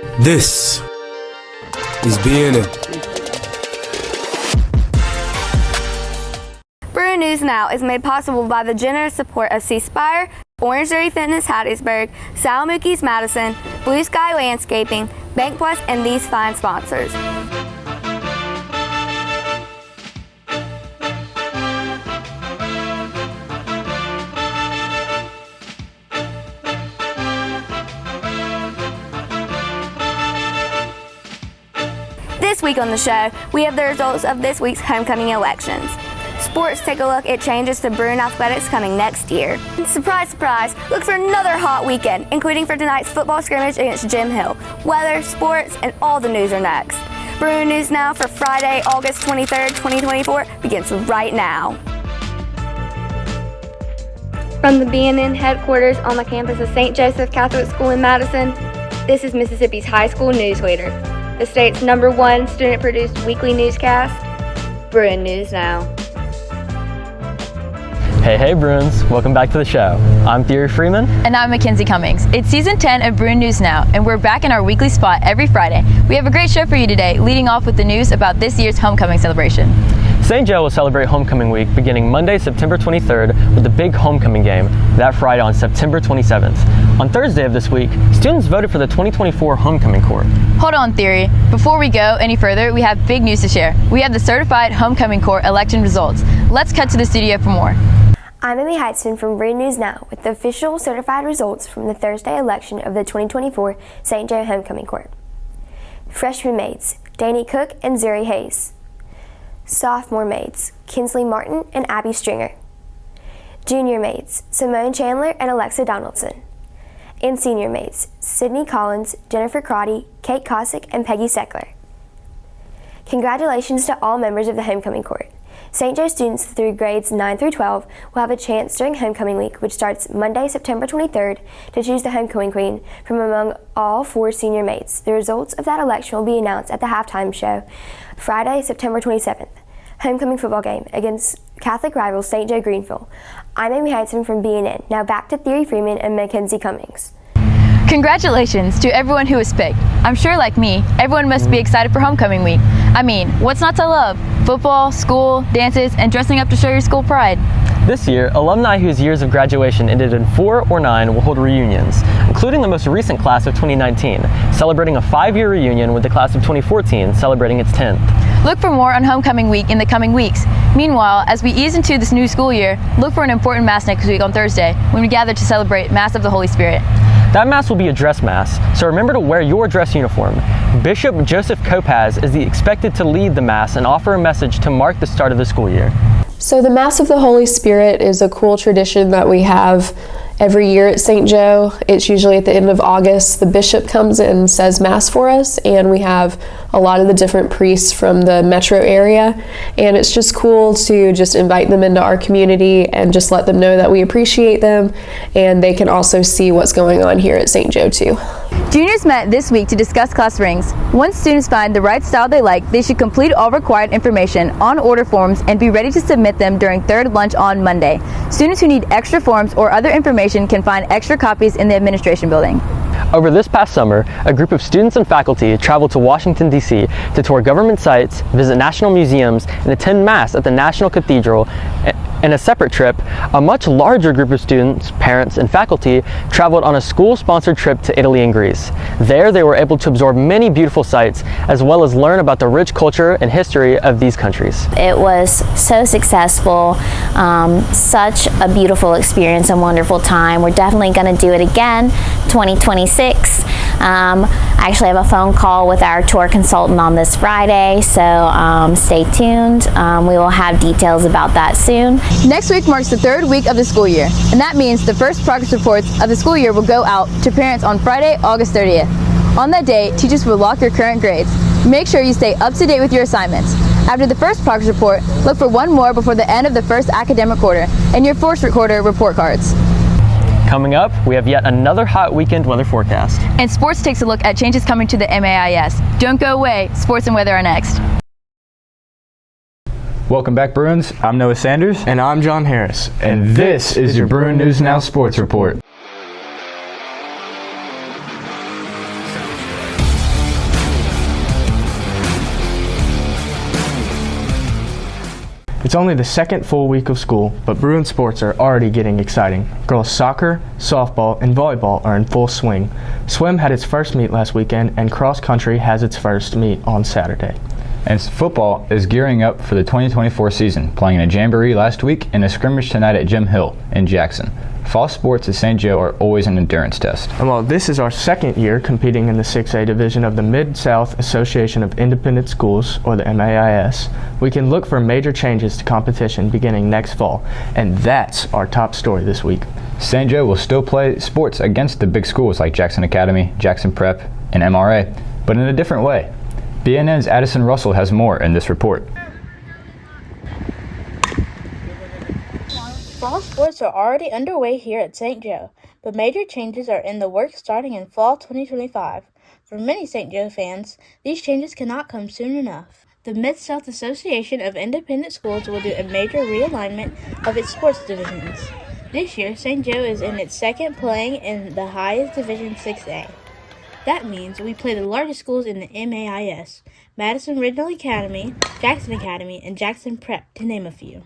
This is BNN. Bruin News Now is made possible by the generous support of C Spire, Orange Theory Fitness Hattiesburg, Salamukis Madison, Blue Sky Landscaping, Bank Plus, and these fine sponsors. This week on the show, we have the results of this week's homecoming elections. Sports take a look at changes to Bruin athletics coming next year. And surprise, surprise, look for another hot weekend, including for tonight's football scrimmage against Jim Hill. Weather, sports, and all the news are next. Bruin News Now for Friday, August 23rd, 2024 begins right now. From the BNN headquarters on the campus of St. Joseph Catholic School in Madison, this is Mississippi's high school news leader, the state's #1 student-produced weekly newscast, Bruin News Now. Hey Bruins, welcome back to the show. I'm Thierry Freeman. And I'm Mackenzie Cummings. It's season 10 of Bruin News Now, and we're back in our weekly spot every Friday. We have a great show for you today, leading off with the news about this year's homecoming celebration. St. Joe will celebrate Homecoming Week beginning Monday, September 23rd with the big homecoming game that Friday on September 27th. On Thursday of this week, students voted for the 2024 homecoming court. Hold on, Theory. Before we go any further, we have big news to share. We have the certified homecoming court election results. Let's cut to the studio for more. I'm Amy Heitzman from Bruin News Now with the official certified results from the Thursday election of the 2024 St. Joe Homecoming Court. Freshman maids, Danny Cook and Zuri Hayes. Sophomore maids, Kinsley Martin and Abby Stringer. Junior maids, Simone Chandler and Alexa Donaldson. And senior maids, Sydney Collins, Jennifer Crotty, Kate Cosick, and Peggy Seckler. Congratulations to all members of the Homecoming Court. St. Joe students through grades 9 through 12 will have a chance during Homecoming Week, which starts Monday, September 23rd, to choose the Homecoming Queen from among all 4 senior maids. The results of that election will be announced at the halftime show Friday, September 27th. Homecoming football game against Catholic rival St. Joe Greenville. I'm Amy Heitzman from BNN. Now back to Thierry Freeman and Mackenzie Cummings. Congratulations to everyone who was picked. I'm sure, like me, everyone must be excited for homecoming week. I mean, what's not to love? Football, school, dances, and dressing up to show your school pride. This year, alumni whose years of graduation ended in 4 or 9 will hold reunions, including the most recent class of 2019, celebrating a 5-year reunion with the class of 2014 celebrating its 10th. Look for more on homecoming week in the coming weeks. Meanwhile, as we ease into this new school year, look for an important Mass next week on Thursday when we gather to celebrate Mass of the Holy Spirit. That Mass will be a dress Mass, so remember to wear your dress uniform. Bishop Joseph Kopaz is expected to lead the Mass and offer a message to mark the start of the school year. So the Mass of the Holy Spirit is a cool tradition that we have every year at St. Joe. It's usually at the end of August. The bishop comes in and says Mass for us, and we have a lot of the different priests from the metro area, and it's just cool to just invite them into our community and just let them know that we appreciate them, and they can also see what's going on here at St. Joe too. Juniors met this week to discuss class rings. Once students find the right style they like, they should complete all required information on order forms and be ready to submit them during third lunch on Monday. Students who need extra forms or other information can find extra copies in the administration building. Over this past summer, a group of students and faculty traveled to Washington, D.C. to tour government sites, visit national museums, and attend Mass at the National Cathedral. In a separate trip, a much larger group of students, parents, and faculty traveled on a school-sponsored trip to Italy and Greece. There, they were able to absorb many beautiful sights, as well as learn about the rich culture and history of these countries. It was so successful, such a beautiful experience and wonderful time. We're definitely going to do it again, 2026. I actually have a phone call with our tour consultant on this Friday, so stay tuned. We will have details about that soon. Next week marks the 3rd week of the school year, and that means the first progress reports of the school year will go out to parents on Friday, August 30th. On that day, teachers will lock your current grades. Make sure you stay up to date with your assignments. After the first progress report, look for one more before the end of the first academic quarter and your fourth quarter report cards. Coming up, we have yet another hot weekend weather forecast. And sports takes a look at changes coming to the MAIS. Don't go away, sports and weather are next. Welcome back, Bruins. I'm Noah Sanders. And I'm John Harris. And this is your Bruin News Now Sports Report. It's only the second full week of school, but Bruin sports are already getting exciting. Girls soccer, softball, and volleyball are in full swing. Swim had its first meet last weekend, and cross country has its first meet on Saturday. And football is gearing up for the 2024 season, playing in a jamboree last week and a scrimmage tonight at Jim Hill in Jackson. Fall sports at St. Joe are always an endurance test. And while this is our second year competing in the 6A division of the Mid-South Association of Independent Schools, or the MAIS, we can look for major changes to competition beginning next fall, and that's our top story this week. St. Joe will still play sports against the big schools like Jackson Academy, Jackson Prep, and MRA, but in a different way. BNN's Addison Russell has more in this report. Fall sports are already underway here at St. Joe, but major changes are in the works starting in fall 2025. For many St. Joe fans, these changes cannot come soon enough. The Mid-South Association of Independent Schools will do a major realignment of its sports divisions. This year, St. Joe is in its second playing in the highest division 6A. That means we play the largest schools in the MAIS, Madison Regional Academy, Jackson Academy, and Jackson Prep, to name a few.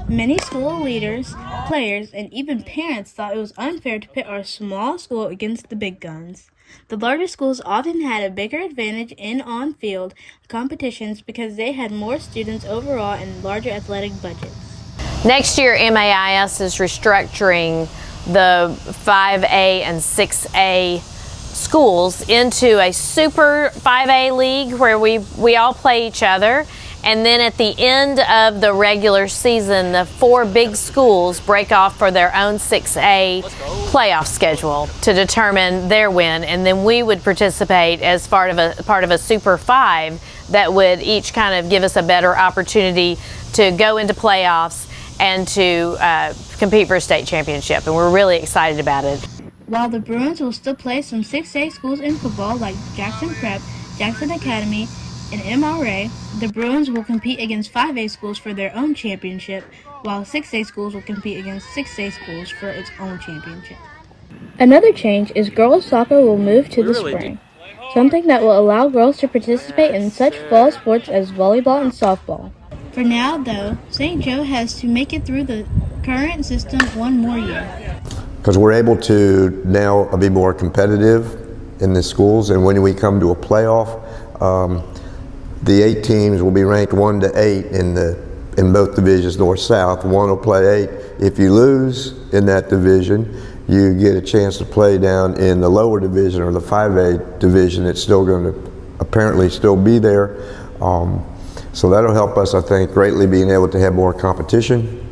Many school leaders, players, and even parents thought it was unfair to pit our small school against the big guns. The larger schools often had a bigger advantage in on-field competitions because they had more students overall and larger athletic budgets. Next year, MAIS is restructuring the 5A and 6A schools into a super 5A league where we all play each other. And then at the end of the regular season, the 4 big schools break off for their own 6A playoff schedule to determine their win. And then we would participate as part of a Super 5 that would each kind of give us a better opportunity to go into playoffs and to compete for a state championship. And we're really excited about it. While the Bruins will still play some 6A schools in football like Jackson Prep, Jackson Academy, and MRA, the Bruins will compete against 5A schools for their own championship, while 6A schools will compete against 6A schools for its own championship. Another change is girls soccer will move to the spring, something that will allow girls to participate in such fall sports as volleyball and softball. For now, though, St. Joe has to make it through the current system one more year. Because we're able to now be more competitive in the schools, and when we come to a playoff, the 8 teams will be ranked 1 to 8 in both divisions, north-south. 1 will play 8. If you lose in that division, you get a chance to play down in the lower division or the 5A division. It's still going to apparently still be there. So that'll help us, I think, greatly being able to have more competition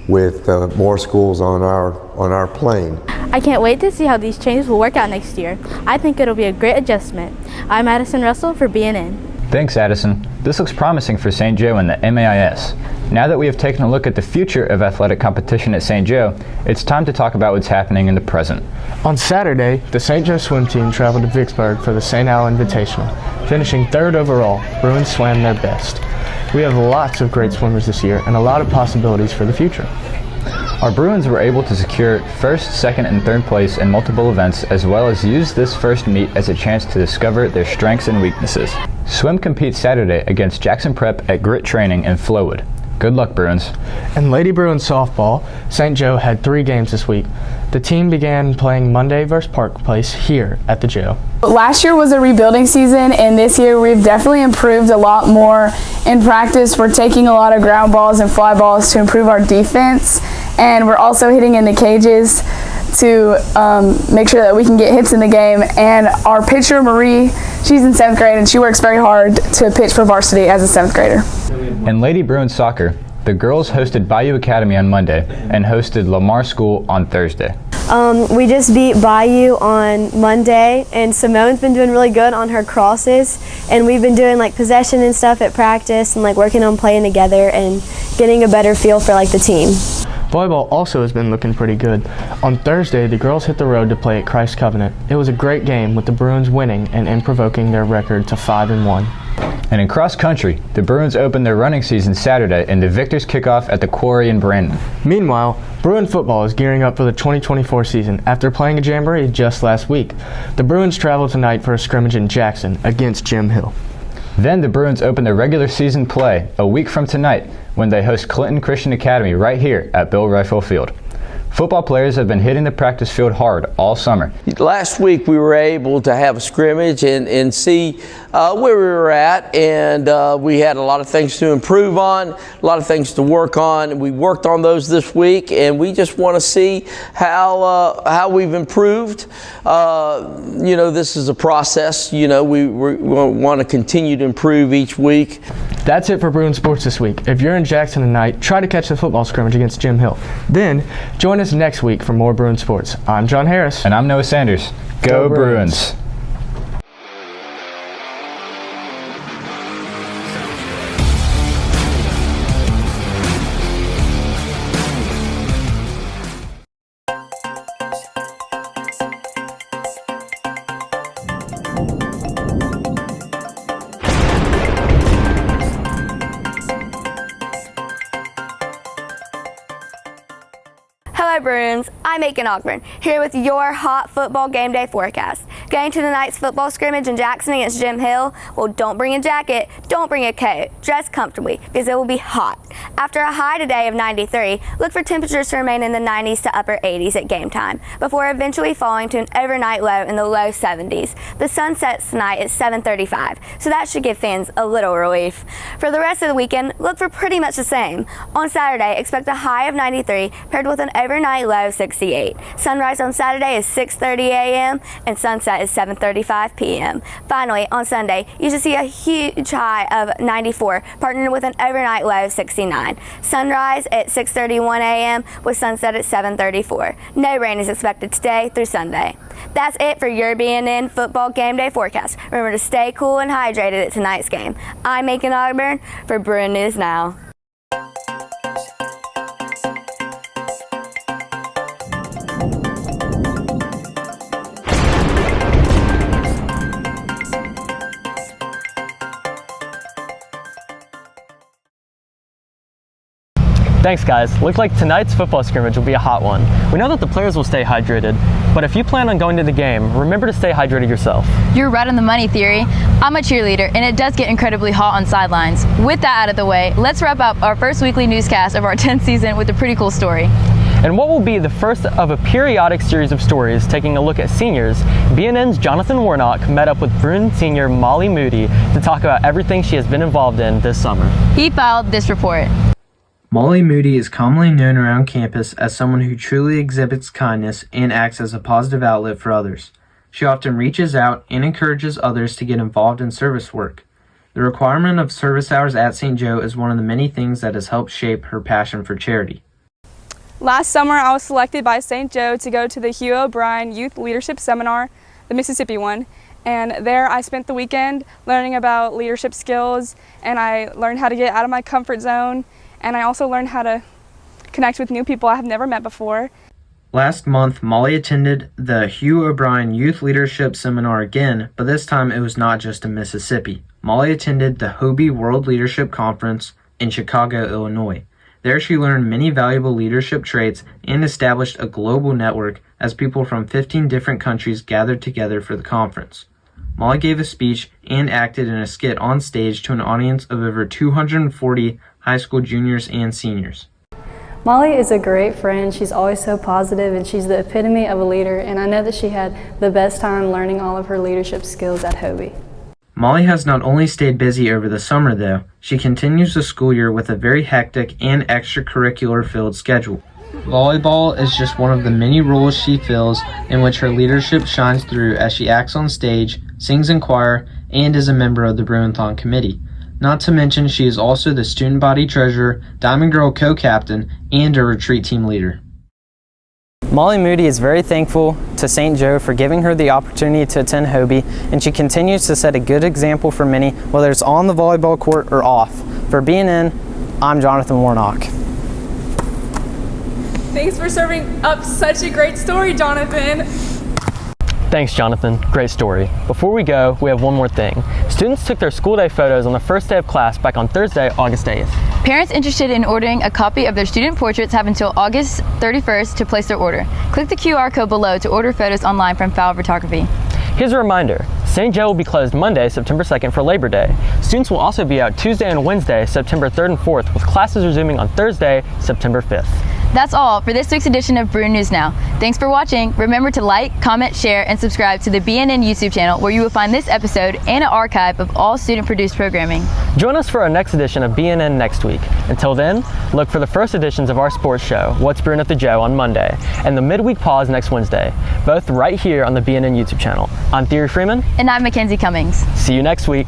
with more schools on our plane. I can't wait to see how these changes will work out next year. I think it'll be a great adjustment. I'm Madison Russell for BNN. Thanks, Addison. This looks promising for St. Joe and the MAIS. Now that we have taken a look at the future of athletic competition at St. Joe, it's time to talk about what's happening in the present. On Saturday, the St. Joe swim team traveled to Vicksburg for the St. Al Invitational. Finishing 3rd overall, Bruin swam their best. We have lots of great swimmers this year and a lot of possibilities for the future. Our Bruins were able to secure 1st, 2nd, and 3rd place in multiple events, as well as use this first meet as a chance to discover their strengths and weaknesses. Swim competes Saturday against Jackson Prep at Grit Training in Flowood. Good luck, Bruins. And Lady Bruin softball, St. Joe had 3 games this week. The team began playing Monday versus Park Place here at the jail. Last year was a rebuilding season, and this year we've definitely improved a lot more in practice. We're taking a lot of ground balls and fly balls to improve our defense, and we're also hitting in the cages to make sure that we can get hits in the game. And our pitcher, Marie, she's in 7th grade, and she works very hard to pitch for varsity as a 7th grader. In Lady Bruin soccer, the girls hosted Bayou Academy on Monday and hosted Lamar School on Thursday. We just beat Bayou on Monday, and Simone's been doing really good on her crosses, and we've been doing like possession and stuff at practice and like working on playing together and getting a better feel for like the team. Volleyball also has been looking pretty good. On Thursday, the girls hit the road to play at Christ Covenant. It was a great game with the Bruins winning and provoking their record to 5-1. And in cross country, the Bruins opened their running season Saturday and the Victors kick off at the Quarry in Brandon. Meanwhile, Bruin football is gearing up for the 2024 season after playing a jamboree just last week. The Bruins travel tonight for a scrimmage in Jackson against Jim Hill. Then the Bruins open their regular season play a week from tonight when they host Clinton Christian Academy right here at Bill Rifle Field. Football players have been hitting the practice field hard all summer. Last week we were able to have a scrimmage and see where we were at, and we had a lot of things to improve on, a lot of things to work on. We worked on those this week, and we just want to see how we've improved. This is a process. We want to continue to improve each week. That's it for Bruin Sports this week. If you're in Jackson tonight, try to catch the football scrimmage against Jim Hill. Then, join us next week for more Bruin Sports. I'm John Harris. And I'm Noah Sanders. Go Bruins. Hello Bruins, I'm Aiken Ogburn, here with your hot football game day forecast. Going to tonight's football scrimmage in Jackson against Jim Hill, well, don't bring a jacket, don't bring a coat, dress comfortably because it will be hot. After a high today of 93, look for temperatures to remain in the 90s to upper 80s at game time, before eventually falling to an overnight low in the low 70s. The sun sets tonight at 7:35, so that should give fans a little relief. For the rest of the weekend, look for pretty much the same. On Saturday, expect a high of 93 paired with an overnight low of 68. Sunrise on Saturday is 6:30 a.m. and sunset is 7:35 p.m. Finally, on Sunday, you should see a huge high of 94 partnered with an overnight low of 69. Sunrise at 6:31 a.m. with sunset at 7:34. No rain is expected today through Sunday. That's it for your BNN football game day forecast. Remember to stay cool and hydrated at tonight's game. I'm Aiken Ogburn for Bruin News Now. Thanks guys. Looks like tonight's football scrimmage will be a hot one. We know that the players will stay hydrated, but if you plan on going to the game, remember to stay hydrated yourself. You're right on the money, Theory. I'm a cheerleader, and it does get incredibly hot on sidelines. With that out of the way, let's wrap up our first weekly newscast of our 10th season with a pretty cool story. And what will be the first of a periodic series of stories taking a look at seniors, BNN's Jonathan Warnock met up with Bruin senior Molly Moody to talk about everything she has been involved in this summer. He filed this report. Molly Moody is commonly known around campus as someone who truly exhibits kindness and acts as a positive outlet for others. She often reaches out and encourages others to get involved in service work. The requirement of service hours at St. Joe is one of the many things that has helped shape her passion for charity. Last summer, I was selected by St. Joe to go to the Hugh O'Brien Youth Leadership Seminar, the Mississippi one, and there I spent the weekend learning about leadership skills, and I learned how to get out of my comfort zone, and I also learned how to connect with new people I have never met before. Last month, Molly attended the Hugh O'Brien Youth Leadership Seminar again, but this time it was not just in Mississippi. Molly attended the Hobie World Leadership Conference in Chicago, Illinois. There she learned many valuable leadership traits and established a global network as people from 15 different countries gathered together for the conference. Molly gave a speech and acted in a skit on stage to an audience of over 240 high school juniors and seniors. Molly is a great friend. She's always so positive, and she's the epitome of a leader, and I know that she had the best time learning all of her leadership skills at Hobie. Molly has not only stayed busy over the summer though, she continues the school year with a very hectic and extracurricular filled schedule. Volleyball is just one of the many roles she fills in which her leadership shines through as she acts on stage, sings in choir, and is a member of the Bruin-Thon committee. Not to mention she is also the student body treasurer, Diamond Girl co-captain, and a retreat team leader. Molly Moody is very thankful to St. Joe for giving her the opportunity to attend Hobie, and she continues to set a good example for many, whether it's on the volleyball court or off. For BNN, I'm Jonathan Warnock. Thanks for serving up such a great story, Jonathan. Thanks, Jonathan. Great story. Before we go, we have one more thing. Students took their school day photos on the first day of class back on Thursday, August 8th. Parents interested in ordering a copy of their student portraits have until August 31st to place their order. Click the QR code below to order photos online from Fowl Photography. Here's a reminder, St. Joe will be closed Monday, September 2nd for Labor Day. Students will also be out Tuesday and Wednesday, September 3rd and 4th, with classes resuming on Thursday, September 5th. That's all for this week's edition of Bruin News Now. Thanks for watching. Remember to like, comment, share, and subscribe to the BNN YouTube channel, where you will find this episode and an archive of all student-produced programming. Join us for our next edition of BNN next week. Until then, look for the first editions of our sports show, What's Bruin at the Joe, on Monday, and the midweek pause next Wednesday, both right here on the BNN YouTube channel. I'm Thierry Freeman. And I'm Mackenzie Cummings. See you next week.